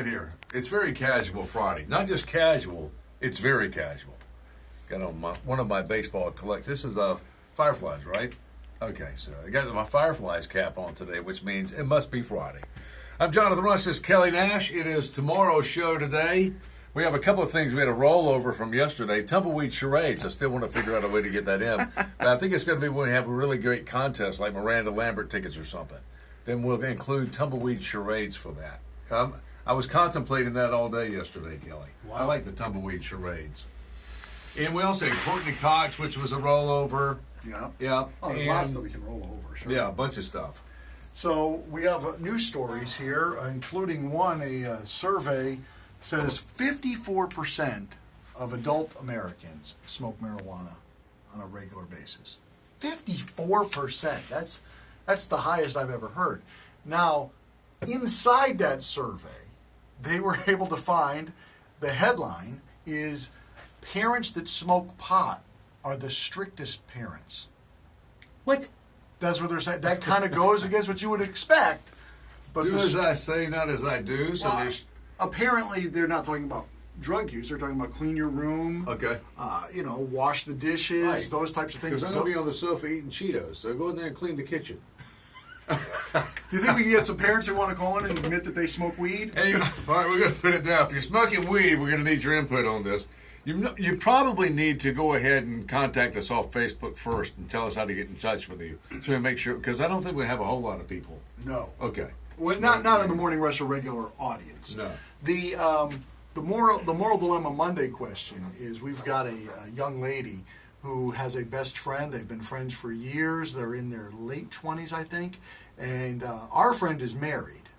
Here, it's very casual Friday. Not just casual, it's very casual. Got on one of my baseball collects. This is Fireflies, right? Okay, so I got my Fireflies cap on today, which means it must be Friday. I'm Jonathan Rush. This is Kelly Nash. It is tomorrow's show today. We have a couple of things. We had a rollover from yesterday, Tumbleweed Charades. I still want to figure out a way to get that in. But I think it's going to be when we have a really great contest, like Miranda Lambert tickets or something. Then we'll include Tumbleweed Charades for that. I was contemplating that all day yesterday, Kelly. Wow. I like the Tumbleweed Charades. And we also had Courtney Cox, which was a rollover. Yeah. Yeah. Oh, there's lots that we can roll over, sure. Yeah, a bunch of stuff. So we have news stories here, including one, a survey says 54% of adult Americans smoke marijuana on a regular basis. 54%. That's the highest I've ever heard. Now, inside that survey, they were able to find the headline is parents that smoke pot are the strictest parents. What? That's what they're saying. That kind of goes against what you would expect. But do as I say, not as I do. So well, apparently they're not talking about drug use. They're talking about clean your room. Okay. Wash the dishes, right. Those types of things. Because I'm going to be on the sofa eating Cheetos, so go in there and clean the kitchen. Do you think we can get some parents who want to call in and admit that they smoke weed? Hey, all right, we're going to put it down. If you're smoking weed, we're going to need your input on this. You probably need to go ahead and contact us off Facebook first and tell us how to get in touch with you. So we make sure, because I don't think we have a whole lot of people. No. Okay. Well, not in the Morning Rush, a regular audience. No. The moral dilemma Monday question is we've got a young lady who has a best friend. They've been friends for years. They're in their late 20s, I think. And our friend is married,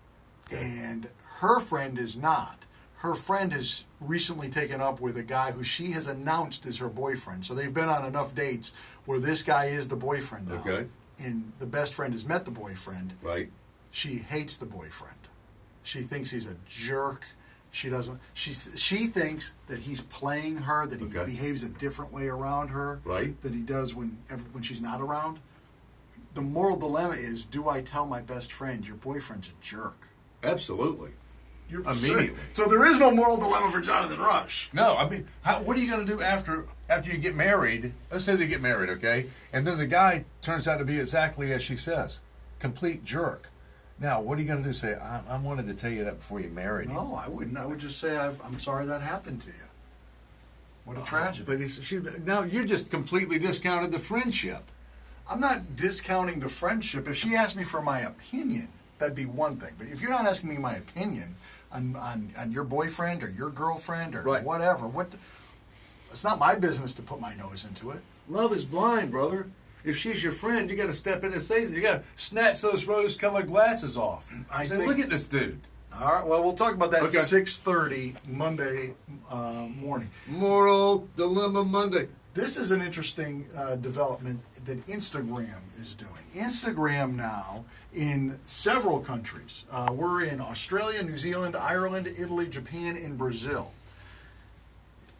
and her friend is not. Her friend has recently taken up with a guy who she has announced is her boyfriend. So they've been on enough dates where this guy is the boyfriend now. Okay. And the best friend has met the boyfriend. Right. She hates the boyfriend. She thinks he's a jerk. She thinks that he's playing her, that he behaves a different way around her, right, than he does when she's not around. The moral dilemma is: do I tell my best friend your boyfriend's a jerk? Absolutely. Immediately. So there is no moral dilemma for Jonathan Rush. No, I mean, what are you going to do after you get married? Let's say they get married, okay, and then the guy turns out to be exactly as she says, complete jerk. Now, what are you going to do? Say, I wanted to tell you that before you married him. No, I wouldn't. I would just say, I'm sorry that happened to you. What a tragedy. But now you're just completely discounted the friendship. I'm not discounting the friendship. If she asked me for my opinion, that'd be one thing. But if you're not asking me my opinion on your boyfriend or your girlfriend or whatever, it's not my business to put my nose into it. Love is blind, brother. If she's your friend, you got to step in and say, you got to snatch those rose-colored glasses off. Look at this dude. All right. Well, we'll talk about that at 6:30 Monday morning. Moral Dilemma Monday. This is an interesting development that Instagram is doing. Instagram now in several countries. We're in Australia, New Zealand, Ireland, Italy, Japan, and Brazil.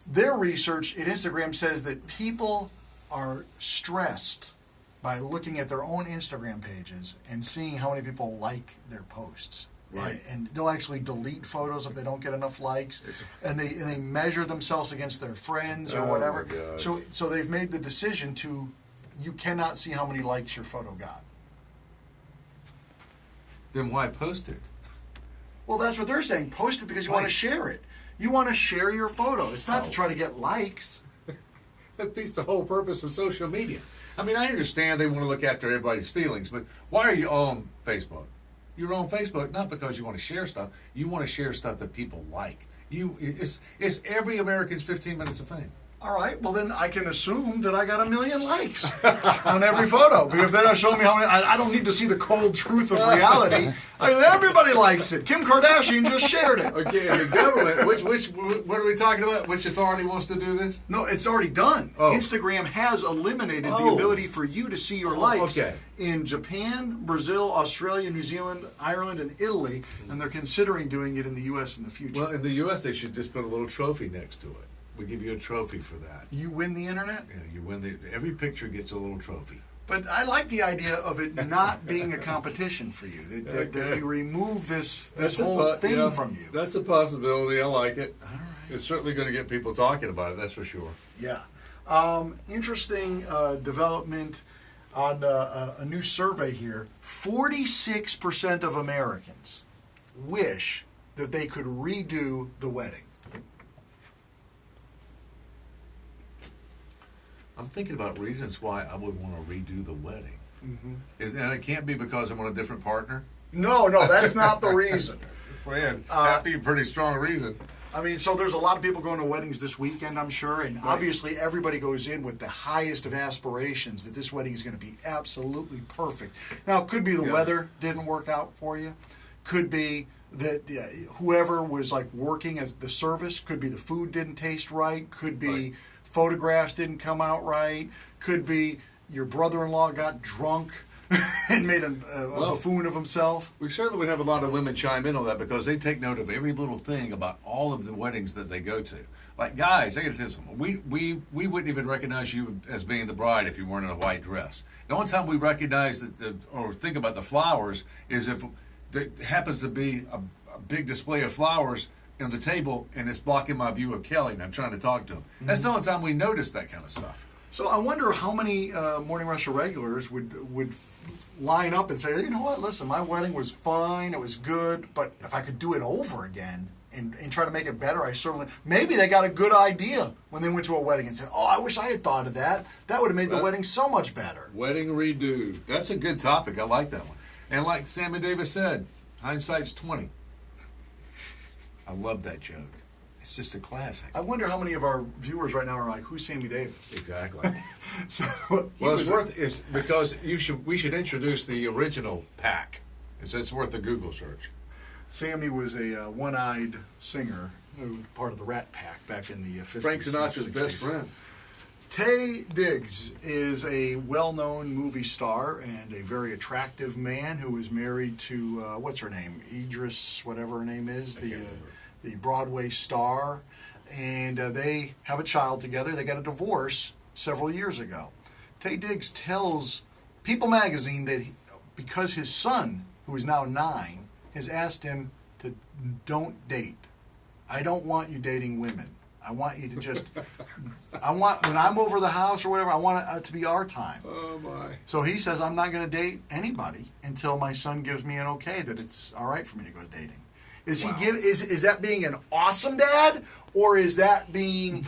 Their research at Instagram says that people are stressed by looking at their own Instagram pages and seeing how many people like their posts. Right. And they'll actually delete photos if they don't get enough likes. And they measure themselves against their friends or whatever. So they've made the decision you cannot see how many likes your photo got. Then why post it? Well, that's what they're saying. Post it because you want to share it. You want to share your photo. It's not to try to get likes. That beats the whole purpose of social media. I mean, I understand they want to look after everybody's feelings, but why are you on Facebook? You're on Facebook not because you want to share stuff. You want to share stuff that people like. It's every American's 15 minutes of fame. All right, well then I can assume that I got 1 million likes on every photo. Because if they're not showing me how many, I don't need to see the cold truth of reality. Everybody likes it. Kim Kardashian just shared it. Okay, and the government, what are we talking about? Which authority wants to do this? No, it's already done. Oh. Instagram has eliminated the ability for you to see your likes okay. in Japan, Brazil, Australia, New Zealand, Ireland, and Italy, and they're considering doing it in the U.S. in the future. Well, in the U.S., they should just put a little trophy next to it. We give you a trophy for that. You win the internet? Yeah, you win every picture gets a little trophy. But I like the idea of it not being a competition for you. That we remove this whole thing from you. That's a possibility. I like it. All right. It's certainly going to get people talking about it, that's for sure. Yeah. Interesting development on a new survey here. 46% of Americans wish that they could redo the wedding. I'm thinking about reasons why I would want to redo the wedding. Mm-hmm. And it can't be because I want a different partner. No, that's not the reason. Friend, that'd be a pretty strong reason. I mean, so there's a lot of people going to weddings this weekend, I'm sure, and obviously everybody goes in with the highest of aspirations that this wedding is going to be absolutely perfect. Now, it could be the weather didn't work out for you. Could be that whoever was like working as the service, could be the food didn't taste right, could be photographs didn't come out right, could be your brother-in-law got drunk and made a buffoon of himself. We certainly would have a lot of women chime in on that because they take note of every little thing about all of the weddings that they go to. Like, guys, I got to tell you something. We wouldn't even recognize you as being the bride if you weren't in a white dress. The only time we recognize or think about the flowers is if there happens to be a big display of flowers on the table and it's blocking my view of Kelly and I'm trying to talk to him. Mm-hmm. That's the only time we notice that kind of stuff. So I wonder how many Morning Rush regulars would line up and say, you know what, listen, my wedding was fine, it was good, but if I could do it over again and try to make it better, I certainly... Maybe they got a good idea when they went to a wedding and said, oh, I wish I had thought of that. That would have made the wedding so much better. Wedding redo. That's a good topic. I like that one. And like Sammy Davis said, hindsight's 20. I love that joke. It's just a classic. I wonder how many of our viewers right now are like, "Who's Sammy Davis?" Exactly. So it's because we should introduce the original pack. It's worth a Google search. Sammy was a one-eyed singer, part of the Rat Pack back in the 50s. Frank Sinatra's best friend. Taye Diggs is a well-known movie star and a very attractive man who is married to what's her name, Idris, whatever her name is, the Broadway star, and they have a child together. They got a divorce several years ago. Taye Diggs tells People magazine that because his son, who is now 9, has asked him to don't date. I don't want you dating women. I want you to just, when I'm over the house or whatever, I want it to be our time. Oh, my. So he says, I'm not going to date anybody until my son gives me an okay that it's all right for me to go dating. Is is that being an awesome dad, or is that being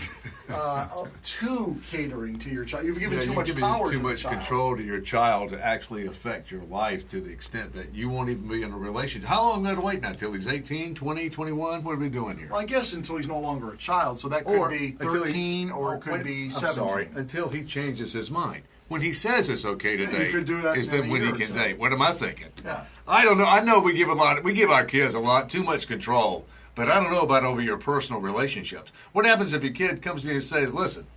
too catering to your child? You've given too much power to too much control to your child to actually affect your life to the extent that you won't even be in a relationship. How long am I going to wait now? Till he's 18, 20, 21? What are we doing here? Well, I guess until he's no longer a child. So that could be 13 or it could be 17. I'm sorry, until he changes his mind. When he says it's okay to date, could do that is then when he can date. What am I thinking? Yeah. I don't know. I know we give our kids a lot too much control, but I don't know about over your personal relationships. What happens if your kid comes to you and says, "Listen,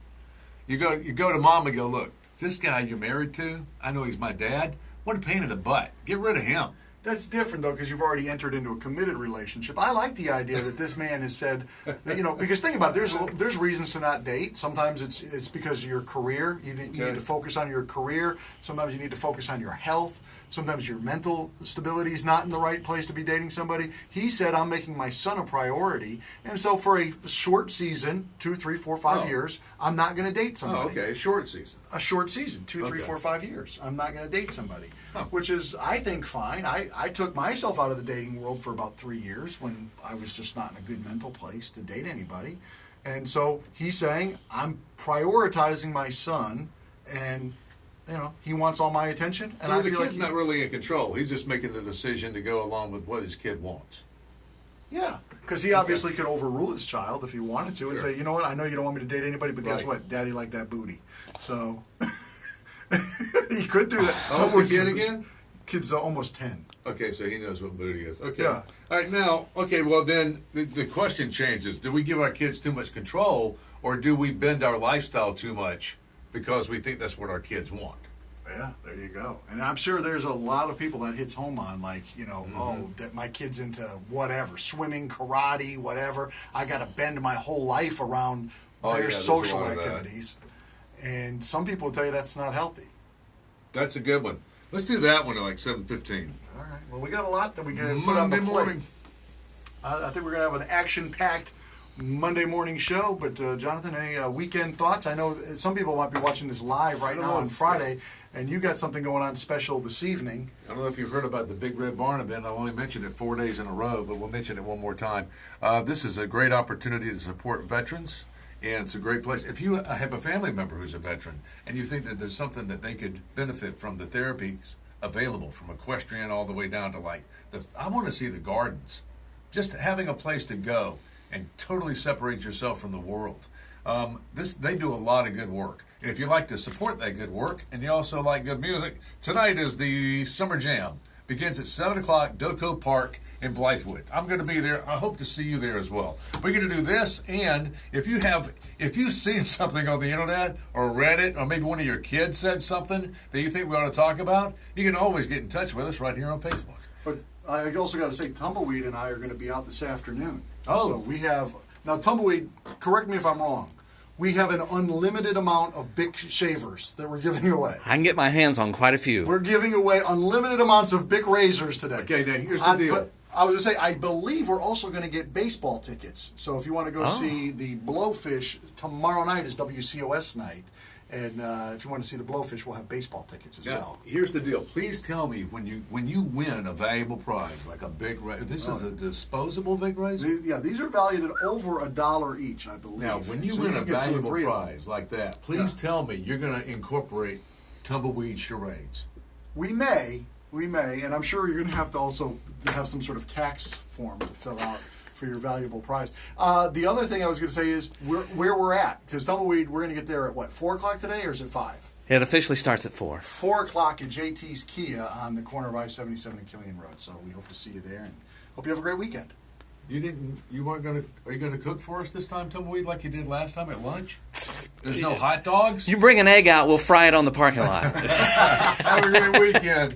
you go to mom and go, look, this guy you're married to, I know he's my dad. What a pain in the butt. Get rid of him." That's different, though, because you've already entered into a committed relationship. I like the idea that this man has said, that, because think about it, there's reasons to not date. Sometimes it's because of your career. You need to focus on your career. Sometimes you need to focus on your health. Sometimes your mental stability is not in the right place to be dating somebody. He said, I'm making my son a priority. And so for a short season, 2, 3, 4, 5 years, I'm not going to date somebody. Oh, okay, short season. A short season, 2, 3, 4, 5 years. I'm not going to date somebody, which is, I think, fine. I took myself out of the dating world for about 3 years when I was just not in a good mental place to date anybody. And so he's saying, I'm prioritizing my son, and he wants all my attention, and so I feel like he's not really in control. He's just making the decision to go along with what his kid wants. Yeah, because he obviously could overrule his child if he wanted to and say, you know what, I know you don't want me to date anybody, but guess what? Daddy liked that booty. So he could do that. How old is the kid again? Kid's almost 10. Okay, so he knows what booty is. Okay. Yeah. All right, now, well then the question changes. Do we give our kids too much control, or do we bend our lifestyle too much because we think that's what our kids want? Yeah, there you go. And I'm sure there's a lot of people that hits home on, like, that my kid's into whatever, swimming, karate, whatever. I got to bend my whole life around their social activities. And some people tell you that's not healthy. That's a good one. Let's do that one at like 7:15. All right. Well, we got a lot that we can put on the Monday plate. morning. I think we're going to have an action-packed Monday morning show. But, Jonathan, any weekend thoughts? I know some people might be watching this live right now on Friday, and you got something going on special this evening. I don't know if you've heard about the Big Red Barn event. I've only mentioned it 4 days in a row, but we'll mention it one more time. This is a great opportunity to support veterans, and it's a great place. If you have a family member who's a veteran and you think that there's something that they could benefit from the therapies available from equestrian all the way down to I want to see the gardens. Just having a place to go and totally separate yourself from the world. They do a lot of good work. And if you like to support that good work and you also like good music, tonight is the Summer Jam. Begins at 7 o'clock, Doco Park in Blythewood. I'm going to be there. I hope to see you there as well. We're going to do this, and if you've seen something on the internet or read it, or maybe one of your kids said something that you think we ought to talk about, you can always get in touch with us right here on Facebook. But I also got to say, Tumbleweed and I are going to be out this afternoon. Oh. So we have, now Tumbleweed, correct me if I'm wrong, we have an unlimited amount of Bic shavers that we're giving away. I can get my hands on quite a few. We're giving away unlimited amounts of Bic razors today. Okay, now here's the deal. But I was going to say, I believe we're also going to get baseball tickets. So if you want to go see the Blowfish, tomorrow night is WCOS night. And if you want to see the Blowfish, we'll have baseball tickets as well. Here's the deal. Please tell me when you win a valuable prize, like a big this is a disposable big razor? These are valued at over $1 each, I believe. Now, when you So win a can get two or valuable three of them. prize like that, please tell me you're going to incorporate tumbleweed charades. We may, and I'm sure you're going to have to also have some sort of tax form to fill out for your valuable prize. The other thing I was going to say is where we're at, because Tumbleweed, we're going to get there at what, 4 o'clock today, or is it 5? It officially starts at 4. 4 o'clock at JT's Kia on the corner of I-77 and Killian Road. So we hope to see you there, and hope you have a great weekend. Are you going to cook for us this time, Tumbleweed, like you did last time at lunch? There's no hot dogs? You bring an egg out, we'll fry it on the parking lot. Have a great weekend.